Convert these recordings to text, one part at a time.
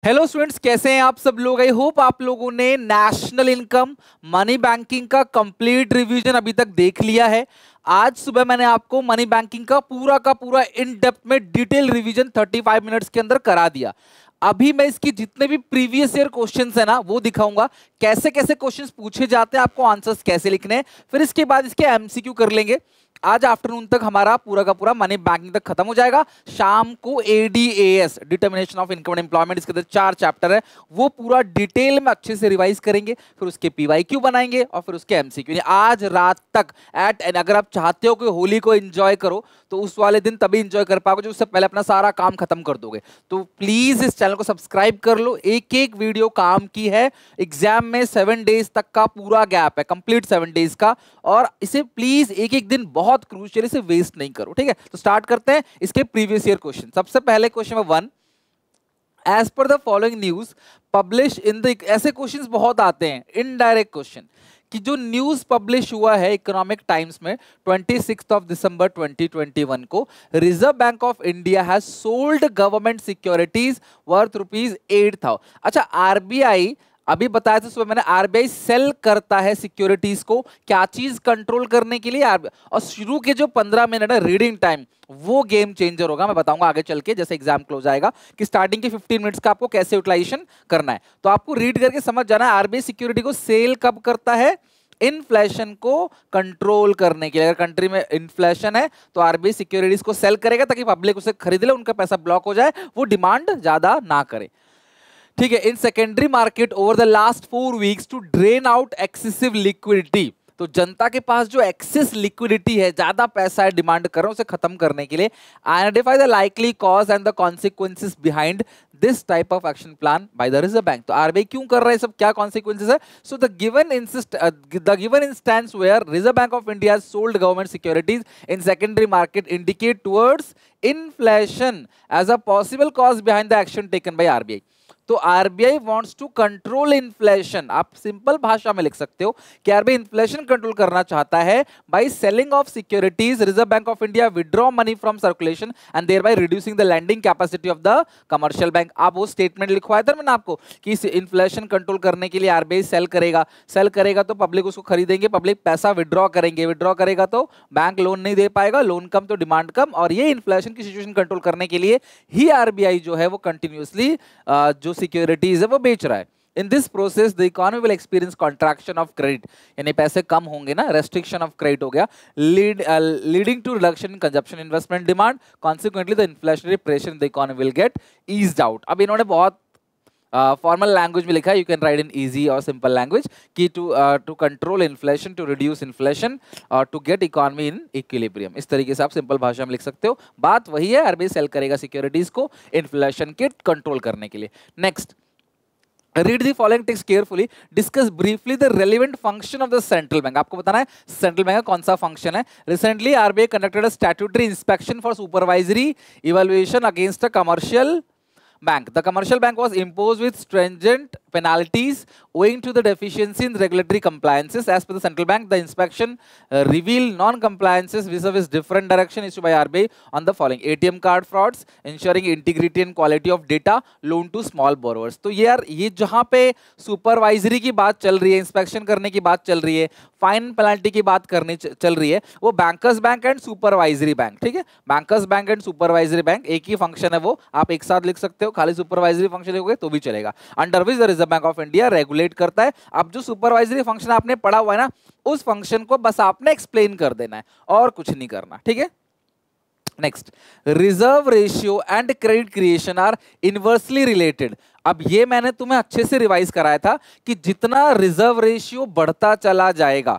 Hello students, कैसे हैं आप सब लोग। आई होप आप लोगों ने नेशनल इनकम मनी बैंकिंग का कंप्लीट रिवीजन अभी तक देख लिया है। आज सुबह मैंने आपको मनी बैंकिंग का पूरा इन डेप्थ में डिटेल रिवीजन 35 मिनट्स के अंदर करा दिया। अभी मैं इसकी जितने भी प्रीवियस ईयर क्वेश्चंस है ना वो दिखाऊंगा, कैसे कैसे क्वेश्चंस पूछे जाते हैं, आपको आंसर्स कैसे लिखने हैं, फिर इसके बाद इसके एमसीक्यू कर लेंगे। आज आफ्टरनून तक हमारा पूरा का पूरा मनी बैंकिंग तक खत्म हो जाएगा। शाम को ADAS determination of income and employment, इसके अंदर 4 चैप्टर है, वो पूरा डिटेल में अच्छे से रिवाइज करेंगे, फिर उसके पीवाईक्यू बनाएंगे और फिर उसके एमसीक्यू। आज रात तक अगर आप चाहते हो कि होली को एंजॉय करो तो उस वाले दिन तभी एंजॉय कर पाओगे जो उससे पहले अपना सारा काम खत्म कर दोगे। तो प्लीज इस चैनल को सब्सक्राइब कर लो। एक एक वीडियो काम की है। एग्जाम में 7 डेज तक का पूरा गैप है, कंप्लीट 7 डेज का, और इसे प्लीज एक एक दिन बहुत क्रूशियल, इसे वेस्ट नहीं करो। ठीक है, तो स्टार्ट करते हैं इसके प्रीवियस ईयर क्वेश्चन। सबसे पहले question number 1, as per the following news publish in the, ऐसे क्वेश्चंस बहुत आते हैं इनडायरेक्ट क्वेश्चन कि जो न्यूज पब्लिश हुआ है इकोनॉमिक टाइम्स में 26 दिसंबर 2021 को, reserve bank of India has sold government securities worth ₹8,000। अच्छा, आरबीआई अभी बताया था सुबह मैंने, आरबीआई सेल करता है सिक्योरिटीज को, क्या चीज कंट्रोल करने के लिए। और शुरू के जो 15 मिनट है रीडिंग टाइम, वो गेम चेंजर होगा। मैं बताऊंगा आगे चल के जैसे एग्जाम क्लोज आएगा कि स्टार्टिंग के 15 मिनट्स का आपको कैसे यूटिलाइजेशन करना है। तो आपको रीड करके समझ जाना है आरबीआई सिक्योरिटी को सेल कब करता है, इन्फ्लेशन को कंट्रोल करने के लिए। अगर कंट्री में इन्फ्लेशन है तो आरबीआई सिक्योरिटीज को सेल करेगा ताकि पब्लिक उसे खरीद ले, उनका पैसा ब्लॉक हो जाए, वो डिमांड ज्यादा ना करे। ठीक है, in secondary market over the last 4 weeks to drain out excessive liquidity. तो जनता के पास जो एक्सेस लिक्विडिटी है, ज्यादा पैसा है, डिमांड कर रहे हैं, उसे खत्म करने के लिए identify the likely cause and the consequences behind this type of action plan by the reserve bank. तो आरबीआई क्यों कर रहा है सब, क्या कॉन्सिक्वेंसेस है। So the given instance where reserve bank of India sold government securities in secondary market indicate towards inflation as a possible cause behind the action taken by RBI. तो RBI wants to control inflation. आप simple भाषा में लिख सकते हो कि RBI inflation control करना चाहता है by selling of securities. Reserve bank of India withdraw money from circulation and thereby reducing the lending capacity of the commercial bank. आप वो स्टेटमेंट लिखवाया था मैंने आपको कि इन्फ्लेशन कंट्रोल करने के लिए आरबीआई सेल करेगा तो पब्लिक उसको खरीदेंगे, पब्लिक पैसा विड्रॉ करेंगे, विड्रॉ करेगा तो बैंक लोन नहीं दे पाएगा, लोन कम तो डिमांड कम, और ये इन्फ्लेशन की सिचुएशन कंट्रोल करने के लिए ही आरबीआई जो है वो कंटिन्यूअसली जो सिक्योरिटीज है वो बेच रहा है। In this process the economy will experience contraction of credit, यानी पैसे कम होंगे ना, रेस्ट्रिक्शन ऑफ क्रेडिट हो गया, leading to reduction in consumption investment demand, consequently the inflationary pressure in the economy will get eased out. अब इन्होंने बहुत formal language में लिखा है, you can write in easy और सिंपल लैंग्वेज कि to control inflation, to reduce inflation और to get economy in equilibrium. इस तरीके से आप सिंपल भाषा में लिख सकते हो। बात वही है, आरबीआई सेल करेगा सिक्योरिटीज को इन्फ्लेशन के कंट्रोल करने के लिए। Next, read the following text carefully, discuss briefly the relevant function of the central bank। आपको बताना है सेंट्रल बैंक का कौन सा फंक्शन है। Recently RBI conducted a statutory inspection for supervisory evaluation against a commercial bank. The commercial bank was imposed with stringent penalties owing to the deficiency in regulatory compliances. As per the central bank, the inspection revealed non-compliances vis-a-vis different direction issued by RBI on the following: ATM card frauds, ensuring integrity and quality of data, loan to small borrowers। तो यार ये जहाँ पे supervisory की बात चल रही है, इंस्पेक्शन करने की बात चल रही है, फाइन पेनल्टी की बात करनी चल रही है, वो bankers bank and supervisory bank. ठीक है, bankers bank and supervisory bank एक ही फंक्शन है, वो आप एक साथ लिख सकते हो, खाली सुपरवाइजरी फंक्शन लिखोगे तो भी चलेगा। Under which the reserve bank of India regulate करता है। अब जो सुपरवाइजरी फंक्शन आपने पढ़ा हुआ है ना, उस फंक्शन को बस आपने एक्सप्लेन कर देना है और कुछ नहीं करना। ठीक है, next, reserve ratio and credit creation are inversely related. अब ये मैंने तुम्हें अच्छे से रिवाइज कराया था कि जितना रिजर्व रेशियो बढ़ता चला जाएगा,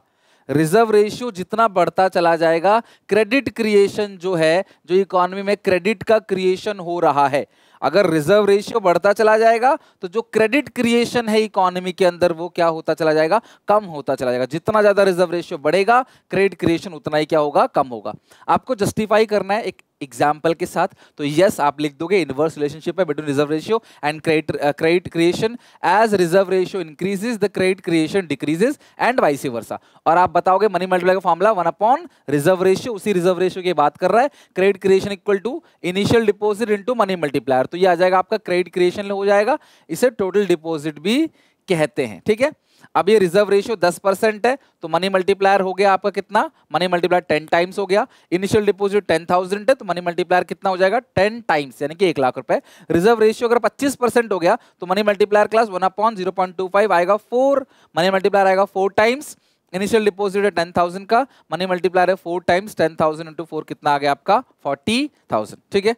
रिजर्व रेशियो जितना बढ़ता चला जाएगा, क्रेडिट क्रिएशन जो है, जो इकोनॉमी में क्रेडिट का क्रिएशन हो रहा है, अगर रिजर्व रेशियो बढ़ता चला जाएगा तो जो क्रेडिट क्रिएशन है इकोनॉमी के अंदर वो क्या होता चला जाएगा, कम होता चला जाएगा। जितना ज्यादा रिजर्व रेशियो बढ़ेगा, क्रेडिट क्रिएशन उतना ही क्या होगा, कम होगा। आपको जस्टिफाई करना है, एक एग्जाम्पल के साथ। तो यस आप लिख दोगे इनवर्स रिलेशनशिप है between reserve ratio and credit creation, as reserve ratio increases the credit creation decreases and vice versa. और आप बताओगे मनी मल्टीप्लाई का फॉर्मूला 1 रिजर्व रेशियो, उसी रिजर्व रेशियो की बात कर रहा है, credit creation equal to initial deposit into money multiplier. तो ये आ जाएगा आपका क्रेडिट क्रिएशन हो जाएगा, इसे टोटल डिपॉजिट भी कहते हैं। ठीक है, अब ये रिजर्व रेशियो 10% है तो मनी मल्टीप्लायर हो गया आपका कितना, मनी मल्टीप्लायर 10 टाइम्स हो गया। इनिशियल डिपॉजिट 10,000 है तो मनी मल्टीप्लायर कितना हो जाएगा 10 टाइम्स, यानी कि 1 लाख रुपए। रिजर्व रेशियो अगर 25% हो गया तो मनी मल्टीप्लायर क्लास 1/0.25 आएगा 4, मनी मल्टीप्लायर आएगा 4 टाइम्स। इनिशियल डिपॉजिट है 10,000 का, मनी मल्टीप्लायर है 4 टाइम्स 10,000 इंटू 4 कितना आ गया आपका 40,000। ठीक है,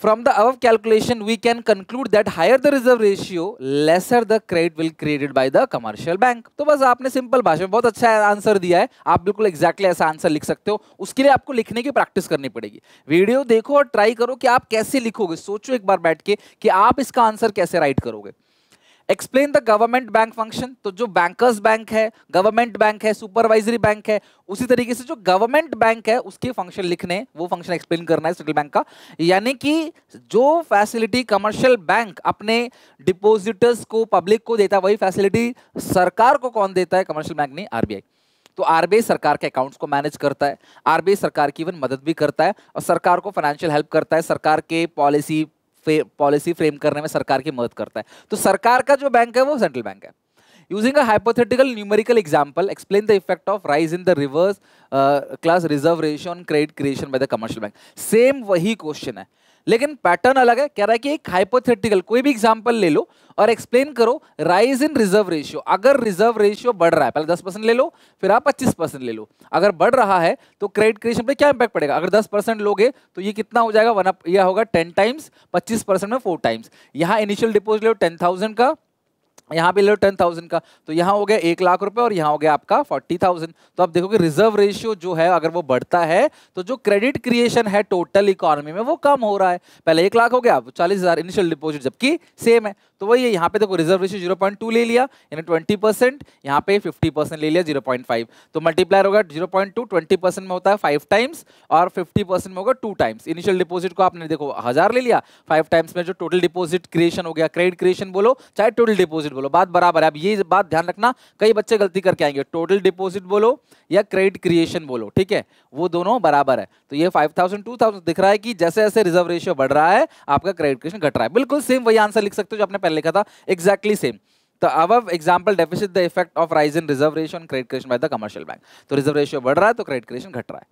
from the above calculation we can conclude that higher the reserve ratio lesser the credit will created by the commercial bank। तो बस आपने सिंपल भाषा में बहुत अच्छा आंसर दिया है, आप बिल्कुल एग्जैक्टली ऐसा आंसर लिख सकते हो। उसके लिए आपको लिखने की प्रैक्टिस करनी पड़ेगी। वीडियो देखो और ट्राई करो कि आप कैसे लिखोगे, सोचो एक बार बैठ के कि आप इसका आंसर कैसे राइट करोगे। Explain the government bank function, तो जो बैंकर्स बैंक है, गवर्नमेंट बैंक है, सुपरवाइजरी बैंक है, उसी तरीके से जो गवर्नमेंट बैंक है उसके फंक्शन लिखने, वो फंक्शन एक्सप्लेन करना है सेंट्रल बैंक का। यानी कि जो फैसिलिटी कमर्शियल बैंक अपने डिपॉजिटर्स को, पब्लिक को देता है, वही फैसिलिटी सरकार को कौन देता है, कमर्शियल बैंक नहीं, आरबीआई। तो आरबीआई सरकार के अकाउंट्स को मैनेज करता है, आरबीआई सरकार की इवन मदद भी करता है और सरकार को फाइनेंशियल हेल्प करता है, सरकार के पॉलिसी फ्रेम करने में सरकार की मदद करता है। तो सरकार का जो बैंक है वो सेंट्रल बैंक है। Using a hypothetical numerical example explain the effect of rise in the reverse class reserve ratio on credit creation by the commercial bank. Same वही क्वेश्चन है लेकिन पैटर्न अलग है। कह रहा है कि एक हाइपोथेटिकल कोई भी एग्जांपल ले लो और एक्सप्लेन करो राइज इन रिजर्व रेशियो। अगर रिजर्व रेशियो बढ़ रहा है, पहले 10% ले लो, फिर आप 25% ले लो। अगर बढ़ रहा है तो क्रेडिट क्रिएशन पे क्या इंपैक्ट पड़ेगा? अगर 10% लोगे तो ये कितना हो जाएगा, यह होगा 10 टाइम्स, 25% में 4 टाइम्स। यहाँ इनिशियल डिपॉजिट लो 10,000 का, यहाँ पे ले लो 10,000 का, तो यहाँ हो गया 1 लाख रुपए और यहाँ हो गया आपका 40,000। तो आप देखोगे रिजर्व रेशियो जो है अगर वो बढ़ता है तो जो क्रेडिट क्रिएशन है टोटल इकोनॉमी में वो कम हो रहा है। पहले 1 लाख हो गया, अब 40,000 इनिशियल डिपॉजिट जबकि सेम है। तो वही है, यहाँ पे देखो रिजर्व रेशियो 0.2 ले लिया यानी 20%, यहाँ पे 50% ले लिया 0.5, तो मल्टीप्लायर होगा 0.2, 20% में होता है 5 टाइम्स और 50% में होगा 2 टाइम्स। इनिशियल डिपॉजिट को आपने देखो 1000 ले लिया, 5 टाइम्स में जो टोटल डिपॉजिट क्रिएशन हो गया, क्रेडिट क्रिएशन बोलो चाहे टोटल डिपॉजिट बोलो, बात बराबर है। अब ये बात ध्यान रखना, कई बच्चे गलती करके आएंगे, टोटल डिपॉजिट बोलो या क्रेडिट क्रिएशन बोलो, ठीक है, वो दोनों बराबर है। तो ये 5,000 2,000 दिख रहा है कि जैसे जैसे रिजर्व रेशियो बढ़ रहा है आपका क्रेडिट क्रिएशन घट रहा है। बिल्कुल सेम वही आंसर लिख सकते हो जो आपने पहले लिखा था, एग्जैक्टली सेम। तो above example deficit the effect of rise in reserve ratio on credit creation by the commercial bank। तो रिजर्व रेशियो बढ़ रहा है तो क्रेडिट क्रिएशन घट रहा है।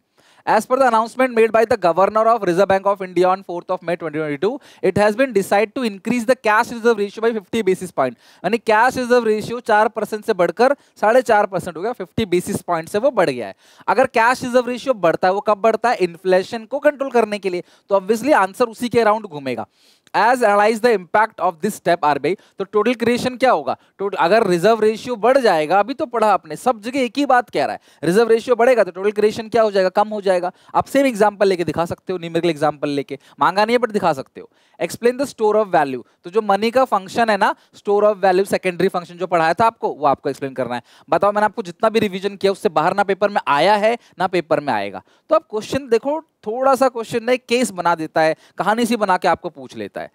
As per the announcement made by the Governor of Reserve Bank of India on 4th of May 2022, it has been decided to increase the cash reserve ratio by 50 basis point। यानी cash reserve ratio 4% से बढ़कर 4.5% हो गया, 50 basis point से वो बढ़ गया है। अगर कैश रिजर्व रेशियो बढ़ता है, वो कब बढ़ता है? इन्फ्लेशन को कंट्रोल करने के लिए। तो ऑब्वियसली आंसर उसी के अराउंड घूमेगा। As analyze the impact of this step RBI, तो टोटल क्रिएशन क्या होगा? टोटल अगर रिजर्व रेशियो बढ़ जाएगा, अभी तो पढ़ा आपने, सब जगह एक ही बात कह रहा है, रिजर्व रेशियो बढ़ेगा तो टोटल क्रिएशन क्या हो जाएगा? कम हो जाएगा। आप सेम एग्जांपल लेके दिखा सकते हो, न्यूमेरिकल एग्जांपल लेके, मांगा नहीं है बट दिखा सकते हो। Explain the store of value, तो जो मनी का फंक्शन है ना, store of value secondary function जो पढ़ाया था आपको, वो आपको एक्सप्लेन करना है। बताओ, मैंने आपको जितना भी रिवीजन किया उससे बाहर ना पेपर में आया है ना पेपर में आएगा। तो आप क्वेश्चन देखो, थोड़ा सा क्वेश्चन ने केस बना देता है, कहानी सी बना के आपको पूछ लेता है।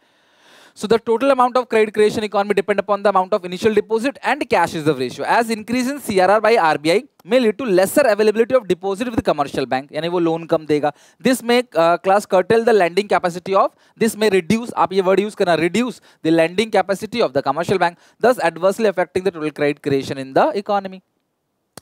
So the total amount of credit creation economy depend upon the amount of initial deposit and cash reserve ratio. As increase in CRR by RBI may lead to lesser availability of deposit with the commercial bank, यानी वो loan कम देगा। This may class curtail the lending capacity of, this may reduce, आप ये word use करना, reduce the lending capacity of the commercial bank, thus adversely affecting the total credit creation in the economy.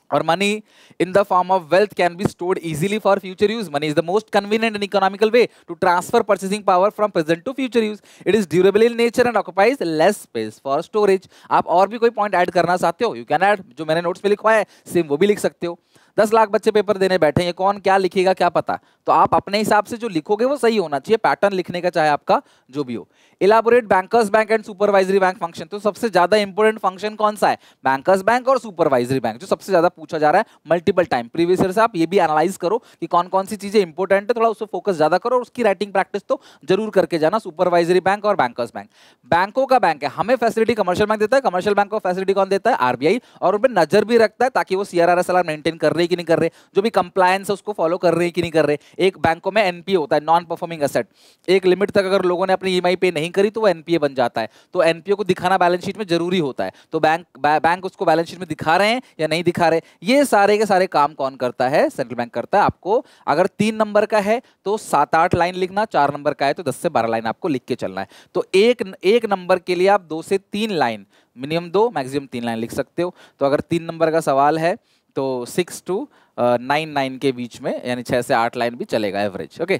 Or money in the form of wealth can be stored easily for future use. Money is the most convenient and economical way to transfer purchasing power from present to future use. It is durable in nature and occupies less space for storage. आप और भी कोई point add करना चाहते हो, you can add, जो मैंने notes पे लिखवाया है सेम वो भी लिख सकते हो। 10 लाख बच्चे पेपर देने बैठे हैं, कौन क्या लिखेगा क्या पता, तो आप अपने हिसाब से जो लिखोगे वो सही होना चाहिए, पैटर्न लिखने का चाहे आपका जो भी हो। Elaborate bankers bank and supervisory bank function, तो सबसे ज्यादा इंपॉर्टेंट फंक्शन कौन सा है? बैंकर्स बैंक और सुपरवाइजरी बैंक, जो सबसे ज्यादा पूछा जा रहा है मल्टीपल टाइम। प्रीवियस ईयर से आप ये भी एनालाइज करो कि कौन कौन सी चीजें इंपॉर्टेंट है, थोड़ा उस पर फोकस ज्यादा करो और उसकी राइटिंग प्रैक्टिस तो जरूर करके जाना। सुपरवाइजरी बैंक और बैंकर्स बैंक, बैंकों का बैंक है, हमें फैसिलिटी कमर्शियल बैंक देता है, कमर्शियल बैंक को फैसिलिटी कौन देता है? आरबीआई, और उन पर नजर भी रखता है ताकि वो CRR SLR मेंटेन कर रही रहे कि नहीं कर रहे, जो भी कंप्लायंस है उसको फॉलो कर रहे हैं कि नहीं कर रहे। एक बैंकों में एनपीए होता है, नॉन परफॉर्मिंग एसेट, एक लिमिट तक अगर लोगों ने अपनी ईएमआई पे नहीं करी तो वो एनपीए बन जाता है। तो एनपीए को दिखाना बैलेंस शीट में जरूरी होता है, तो बैंक उसको बैलेंस शीट में दिखा रहे हैं या नहीं दिखा रहे। ये सारे के सारे काम कौन करता है? सेंट्रल बैंक करता है। आपको अगर 3 नंबर का है तो 7-8 लाइन लिखना, 4 नंबर का है तो 10 से 12 लाइन आपको लिख के चलना है। तो एक नंबर के लिए आप 2 से 3 लाइन, मिनिमम 2 मैक्सिमम 3 लाइन लिख सकते हो। तो अगर 3 नंबर का सवाल है तो 6 to 9 के बीच में, यानी 6 से 8 लाइन भी चलेगा average. Okay,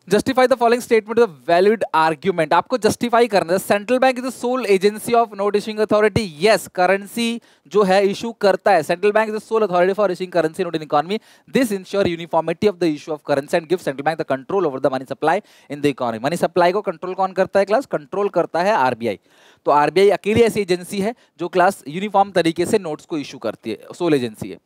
justify the following statement with valid argument. आपको जस्टिफाई करना है। Central bank is the sole agency of note issuing authority. Yes, currency जो है इशू करता है, central bank is the sole authority for issuing currency note in economy. This ensure uniformity of the issue of currency and give central bank the control over the money supply in the economy. Money supply को control कौन करता है class? Control करता है RBI. तो RBI अकेली ऐसी agency है जो क्लास यूनिफॉर्म तरीके से नोट्स को इशू करती है, सोल एजेंसी है।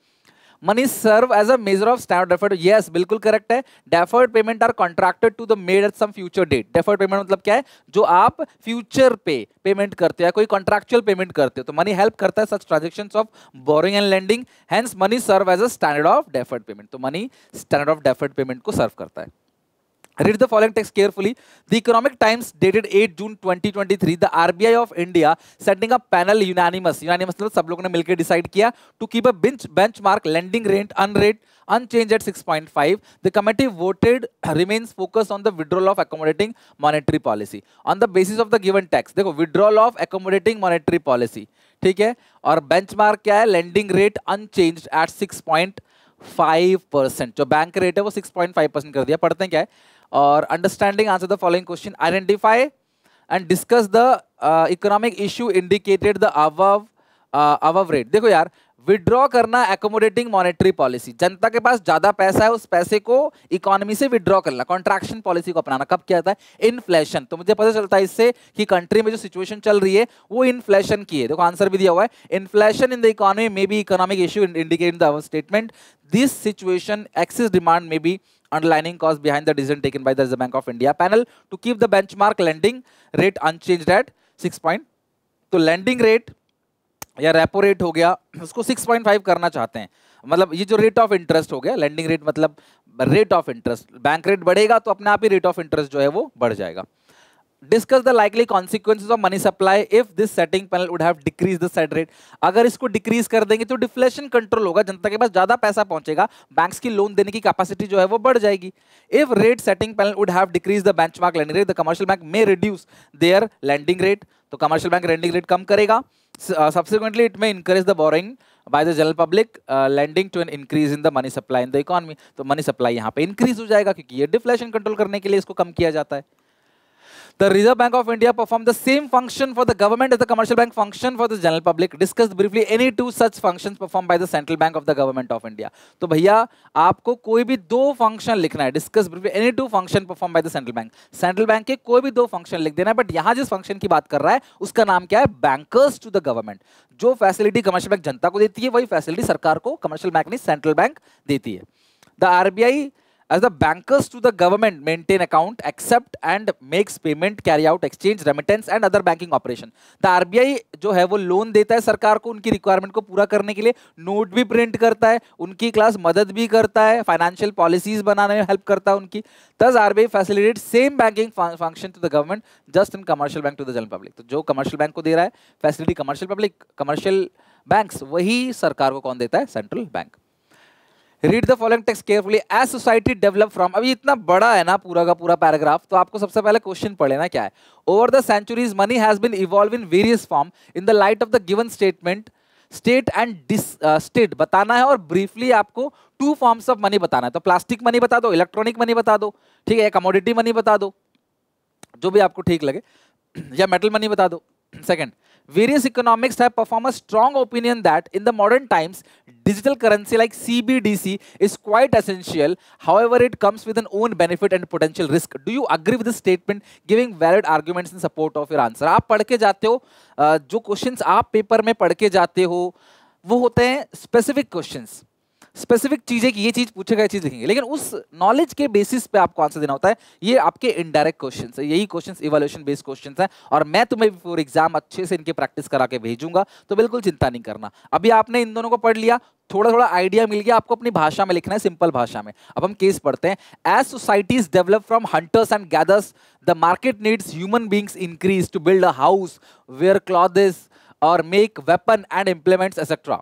Money serve as a measure of standard deferred. Yes, बिल्कुल करेक्ट है। Deferred payment are contracted to the made at some future date. Deferred payment मतलब क्या है? जो आप फ्यूचर पे पेमेंट करते हैं, कोई कॉन्ट्रैक्चुअल पेमेंट करते हो, तो मनी हेल्प करता है such transactions of borrowing and lending. Hence money serve as a standard of deferred payment. तो money standard of deferred payment को सर्व करता है। Read the following text carefully. The Economic Times dated 8 June 2023, the RBI of India setting up panel unanimous मतलब सब लोगों ने मिलकर decide किया to keep a benchmark lending rate unchanged at 6.5. The committee voted remains focused on the withdrawal of accommodating monetary policy on the basis of the given text. देखो, withdrawal of accommodating monetary policy, ठीक है, और benchmark क्या है? lending rate unchanged at 6.5%। जो bank rate है वो 6.5% कर दिया। पढ़ते हैं क्या है? और understanding answer the following question, identify and discuss the economic issue indicated the above rate. देखो यार, विड्रॉ करना एकोमोडेटिंग मॉनेटरी पॉलिसी, जनता के पास ज्यादा पैसा है, उस पैसे को इकोनॉमी से विड्रॉ करना, कॉन्ट्रैक्शन पॉलिसी को अपनाना। कब क्या होता है? इन्फ्लेशन। तो मुझे पता चलता है इससे कि कंट्री में जो सिचुएशन चल रही है वो इन्फ्लेशन की है। देखो आंसर भी दिया हुआ है, inflation in the economy may be economic issue indicating the above statement. This situation excess demand may be underlying cause behind the decision taken by the Reserve Bank of India panel to keep the benchmark lending rate unchanged at 6 point। तो lending rate या repo rate हो गया, उसको 6.5 करना चाहते हैं। मतलब ये जो रेट ऑफ इंटरेस्ट हो गया, लेंडिंग रेट मतलब rate of interest, bank rate बढ़ेगा तो अपने आप ही रेट ऑफ इंटरेस्ट जो है वो बढ़ जाएगा। Discuss the likely consequences of money supply if this setting panel would have decreased the said rate। अगर इसको डिक्रीज कर देंगे तो डिफ्लेशन कंट्रोल होगा, जनता के पास ज्यादा पैसा पहुंचेगा, बैंक्स की लोन देने की कैपेसिटी जो है वो बढ़ जाएगी। If rate setting panel would have decreased the benchmark lending rate, the commercial bank may reduce their lending rate। तो कमर्शियल बैंक लेंडिंग रेट कम करेगा। Subsequently, it may encourage the borrowing by the general public, lending to an increase in the money supply in the economy। तो money supply यहाँ पे increase हो जाएगा क्योंकि ये deflation control करने के लिए इसको कम किया जाता है। The Reserve Bank of India perform the same function for the government as the commercial bank function for the general public। Discuss briefly any two such functions performed by the central bank of the government of India। तो भैया आपको कोई भी 2 function लिखना है। Discuss briefly any two function performed by the central bank। Central bank के कोई भी 2 फंक्शन लिख देना है, बट यहाँ जिस फंक्शन की बात कर रहा है उसका नाम क्या है? Bankers to the government. जो फैसिलिटी कमर्शियल बैंक जनता को देती है वही फैसिलिटी सरकार को कमर्शियल बैंक नहीं, सेंट्रल बैंक देती है। The RBI as the bankers to the government maintain account, accept and makes payment, carry out exchange, remittance and other banking operation। the RBI जो है वो लोन देता है सरकार को उनकी रिक्वायरमेंट को पूरा करने के लिए, नोट भी प्रिंट करता है, उनकी क्लास मदद भी करता है, फाइनेंशियल पॉलिसीज बनाने में हेल्प करता है उनकी। thus RBI facilitates same banking function to the government just in commercial bank to the general public। तो जो कमर्शियल बैंक को दे रहा है facility commercial public, commercial banks, वही सरकार को कौन देता है? Central bank. Read the following text carefully. As society develop from, अभी इतना बड़ा है ना पूरा का पूरा पैराग्राफ, तो आपको सबसे पहले क्वेश्चन पढ़ लेना क्या है। Over the centuries money has been evolve in various form in the light of the given statement, state and state बताना है, और ब्रीफली आपको 2 फॉर्म्स ऑफ मनी बताना है। तो प्लास्टिक मनी बता दो, इलेक्ट्रॉनिक मनी बता दो, ठीक है, कमोडिटी मनी बता दो, जो भी आपको ठीक लगे, या मेटल मनी बता दो। Second, various economists have performed a strong opinion that in the modern times, digital currency like CBDC is quite essential. However, it comes with an own benefit and potential risk. Do you agree with this statement? Giving valid arguments in support of your answer। आप पढ़ के जाते हो, जो questions आप paper में पढ़ के जाते हो वो होते हैं स्पेसिफिक क्वेश्चंस। स्पेसिफिक चीजें कि ये चीज पूछेगा, ये चीज लिखेंगे, लेकिन उस नॉलेज के बेसिस पे आपको आंसर देना होता है। ये आपके इनडायरेक्ट क्वेश्चंस है, यही क्वेश्चंस इवैल्यूएशन बेस्ड क्वेश्चंस हैं, और मैं तुम्हें फॉर एग्जाम अच्छे से इनकी प्रैक्टिस करा के भेजूंगा, तो बिल्कुल चिंता नहीं करना। अभी आपने इन दोनों को पढ़ लिया, थोड़ा थोड़ा आइडिया मिल गया आपको, अपनी भाषा में लिखना है, सिंपल भाषा में। अब हम केस पढ़ते हैं। As societies develop from hunters and gathers, the market needs human beings increase to build a house, wear clothes और make weapon and implements etcetera.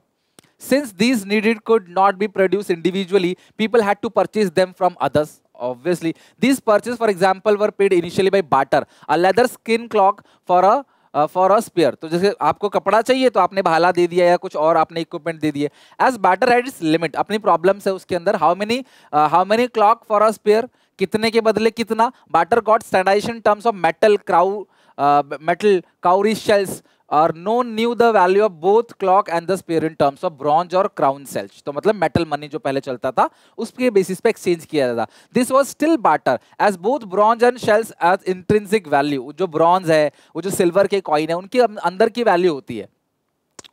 Since these needed could not be produced individually, people had to purchase them from others. Obviously, these purchases, for example, were paid initially by barter. A leather skin cloak for a spear. तो जैसे आपको कपड़ा चाहिए तो आपने भाला दे दिया या कुछ और आपने इक्विपमेंट दे दिए. As barter had its limit, अपनी प्रॉब्लम्स है उसके अंदर. How many clock for a spear? कितने के बदले कितना? Barter got standardization in terms of metal, cowrie shells. और no knew the value of both cloak and the spear in terms of bronze और क्राउन सेल्स. तो मतलब metal money जो पहले चलता था उसके बेसिस पे एक्सचेंज किया जाता. This was still barter as both bronze and shells as intrinsic value. जो ब्रॉन्ज है, वो जो सिल्वर के कॉइन है, उनके अंदर की वैल्यू होती है.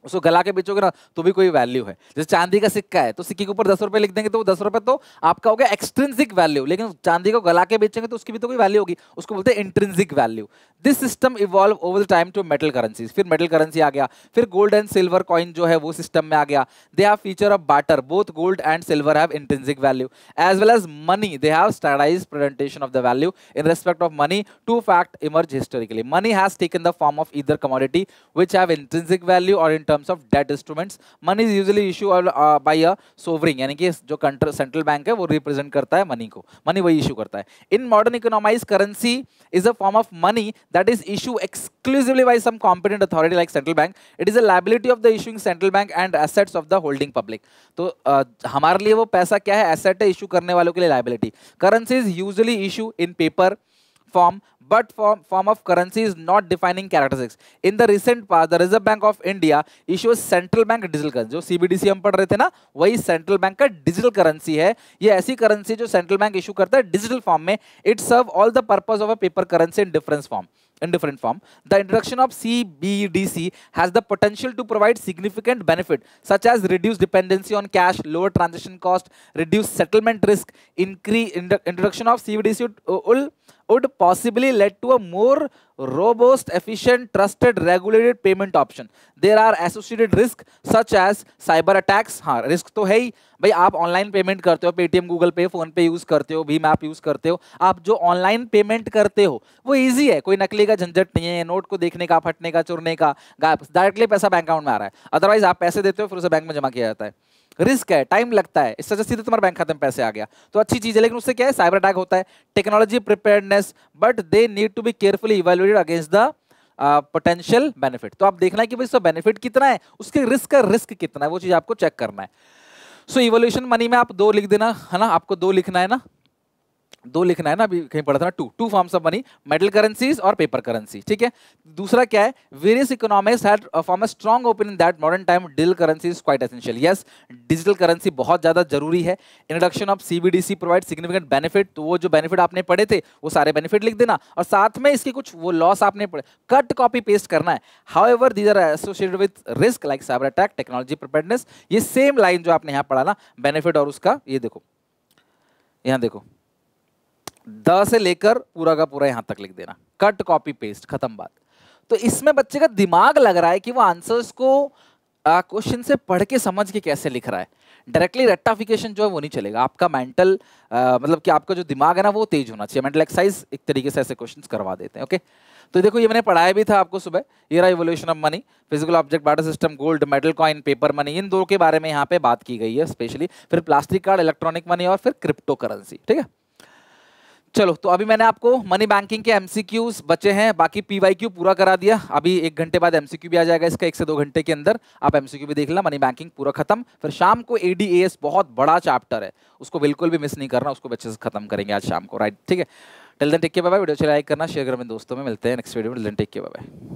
उसको गला के बेचोगे ना तो भी कोई वैल्यू है. जैसे चांदी का सिक्का है तो सिक्के के ऊपर 10 रुपए लिख देंगे तो 10 रुपए तो आपका हो गया एक्सट्रिंसिक वैल्यू, लेकिन चांदी को गला के बेचेंगे तो उसकी भी तो कोई वैल्यू होगी, उसको बोलते हैं intrinsic value. This system evolve over the time to metal currencies. फिर मेटल करेंसी आ गया, फिर गोल्ड एंड सिल्वर कॉइन जो है वो सिस्टम में आ गया. They have feature of barter, both gold and silver have intrinsic value as well as money. They have standardised presentation of the value in respect of money. Two fact emerge historically. Money has taken the form of either commodity which have intrinsic value और in terms of debt instruments. Money is usually issue by a sovereign, यानी कि जो country central bank है वो represent करता है money को, money वही इशू करता है. In modern economies currency is a form of money that is issue exclusively by some competent authority like central bank. It is a liability of the issuing central bank and assets of the holding public. तो हमारे लिए वो पैसा क्या है? Asset है, issue करने वालों के लिए liability. Currency is usually issue in paper form, but form of currency is not defining characteristics. In the recent past, the Reserve Bank of India issues central bank digital currency. जो CBDC हम पढ़ रहे थे ना, वही central bank का digital currency है. ये ऐसी करेंसी जो सेंट्रल बैंक इशू करता है डिजिटल फॉर्म में. It serve all the purpose of a paper currency in different form. The introduction of CBDC has the potential to provide significant benefit such as reduced dependency on cash, lower transaction cost, reduced settlement risk. Introduction of CBDC would possibly lead to a more robust, efficient, trusted, regulated payment option. There are associated risks such as cyber attacks. हाँ, risk तो है ही भाई. आप online payment करते हो, Paytm, Google पे, phone पे use करते हो, भीम ऐप यूज करते हो. आप जो ऑनलाइन पेमेंट करते हो वो इजी है, कोई नकली का झंझट नहीं है, नोट को देखने का, फटने का, चुरने का, डायरेक्टली पैसा बैंक अकाउंट में आ रहा है. अदरवाइज आप पैसे देते हो फिर उसे बैंक में जमा किया जाता है. रिस्क है, टाइम लगता है, इससे सीधे तुम्हारे बैंक खाते में पैसे आ गया तो अच्छी चीज है, लेकिन उससे क्या है? साइबर अटैक होता है. Technology preparedness, but they need to be carefully evaluated against the potential benefit. तो आप देखना है कि भाई इसका बेनिफिट कितना है, उसके रिस्क का रिस्क कितना है, वो चीज आपको चेक करना है. सो इवोल्यूशन मनी में आप 2 लिख देना है ना, आपको 2 लिखना है ना, 2 लिखना है ना, अभी कहीं पढ़ा था ना, two forms of money, metal currencies और पेपर करेंसी. ठीक है. दूसरा क्या है? Various economics had form a strong opinion that modern time digital currency is quite essential. Yes, digital currency बहुत ज्यादा जरूरी है. Introduction of CBDC provide significant benefit. तो वो जो बेनिफिट आपने पढ़े थे वो सारे बेनिफिट लिख देना, और साथ में इसके कुछ वो लॉस आपने पढ़े, कट कॉपी पेस्ट करना है. However these are associated with risk like cyber attack, technology preparedness. ये सेम लाइन जो आपने यहाँ पढ़ा ना, बेनिफिट और उसका, ये देखो यहाँ देखो, 10 से लेकर पूरा का पूरा यहां तक लिख देना, कट कॉपी पेस्ट, खत्म बात. तो इसमें बच्चे का दिमाग लग रहा है कि वो आंसर्स को क्वेश्चन से पढ़ के समझ के कैसे लिख रहा है. डायरेक्टली रेक्टिफिकेशन जो है वो नहीं चलेगा. आपका मेंटल मतलब कि आपका जो दिमाग है ना वो तेज होना चाहिए. मेंटल एक्सरसाइज एक तरीके से ऐसे क्वेश्चंस करवा देते हैं. ओके, तो देखो ये मैंने पढ़ाया भी था आपको सुबह. ये रहा evolution of money, physical object, barter system, gold, metal coin, paper money, इन 2 के बारे में यहाँ पे बात की गई है स्पेशली. फिर प्लास्टिक कार्ड, इलेक्ट्रॉनिक मनी और फिर क्रिप्टो करेंसी. ठीक है. चलो, तो अभी मैंने आपको मनी बैंकिंग के एमसीक्यूज बचे हैं, बाकी पीवाईक्यू पूरा करा दिया. अभी 1 घंटे बाद एमसीक्यू भी आ जाएगा इसका, 1 से 2 घंटे के अंदर आप एमसीक्यू भी देख लेना. मनी बैंकिंग पूरा खत्म. फिर शाम को एडीएएस, बहुत बड़ा चैप्टर है, उसको बिल्कुल भी मिस नहीं करना, उसको अच्छे से खत्म करेंगे आज शाम को. राइट, ठीक है. Till then take care, bye bye. Video अच्छी लाइक करना, शेयर करना अपने दोस्तों में. मिलते हैं नेक्स्ट वीडियो में. Till then take care, bye bye.